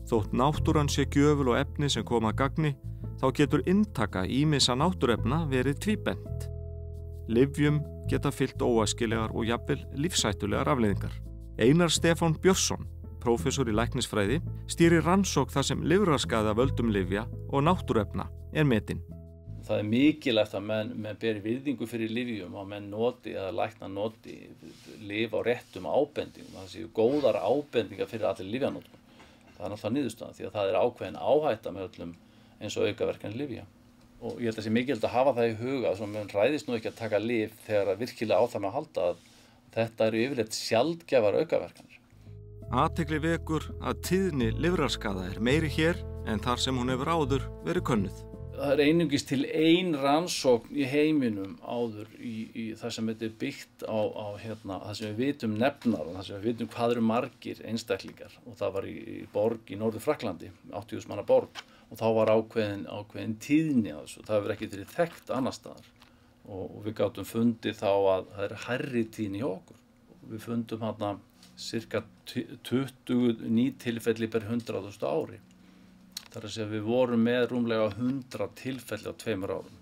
Þótt náttúran sé gjöful og efni sem koma að gagni, þá getur inntaka ýmissa náttúruefna verið tvíbent. Lyfjum geta fylgt óæskilegar og jafnvel lífshættulegar afleiðingar. Einar Stefán Björnsson, prófessor í læknisfræði, stýrir rannsókn þar sem lifrarskaði af völdum lyfja og náttúruefna er metin. Það er mikilvægt að menn beri virðingu fyrir lyfjum og menn noti eða læknar noti lyf á réttum ábendingum. Það séu góðar ábendingar fyrir allir lyfjanotkun. Það er náttúrulega niðurstaðan því að það er ákveðin áhætta með öllum eins og aukaverkanir lyfja. Og ég held að það sé mikilvægt að hafa það í huga að menn ræðist nú ekki að taka lyf þegar að virkilega á það með að halda að þetta eru yfirleitt sjaldgæfar aukaverkanir. Athygli vekur að tíðni lifrarskaða er meiri hér en þar sem hún hefur áður verið könnuð. Það er einungis til ein rannsókn í heiminum áður í það sem þetta er byggt á það sem við vitum nefnar og það sem við vitum hvað eru margir einstaklingar og það var í borg í Norður-Frakklandi, 80.000 manna borg og þá var ákveðin tíðni á þessu. Það hefur ekki verið þekkt annars staðar og við gátum fundið þá að það er hærri tíðni hjá okkur. Við fundum hérna cirka 20 ný tilfelli per 100.000 ári. Það er að segja að við vorum með rúmlega 100 tilfelli á 2 árum.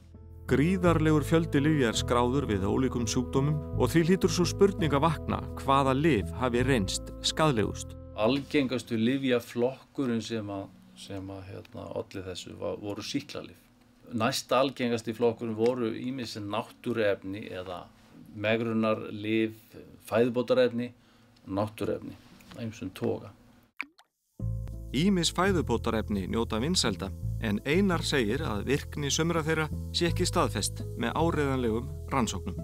Gríðarlegur fjöldi lyfja er skráður við ólíkum sjúkdómum og því hlýtur svo spurning að vakna hvaða lyf hafi reynst skaðlegust. Algengastu lyfjaflokkurinn sem olli þessu voru sýklalyf. Næsta algengasti flokkurinn voru ýmis náttúruefni eða megrunarlyf, fæðubótarefni og náttúruefni af ýmsum toga. Ýmis fæðubótarefni njóta vinsælda en Einar segir að virkni sumra þeirra sé ekki staðfest með áreiðanlegum rannsóknum.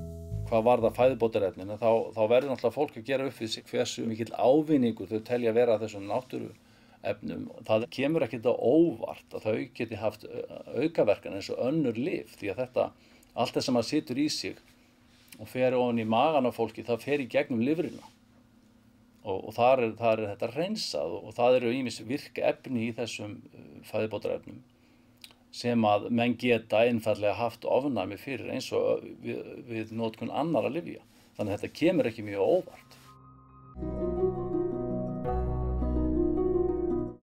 Hvað varðar fæðubótarefnin þá verður náttúrulega fólk að gera upp við sig hversu mikill ávinningur þau telja að vera þessum náttúruefnum. Það kemur ekkert á óvart að þau geti haft aukaverkanir eins og önnur lyf því að allt það sem maður situr í sig og fer ofan í magan á fólki það fer í gegnum lifrina. Og þar er þetta reynsað og það eru ýmis virk efni í þessum fæðubótarefnum sem að menn geta einfaldlega haft ofnæmi fyrir eins og við notkun annarra lyfja. Þannig að þetta kemur ekki mjög óvart.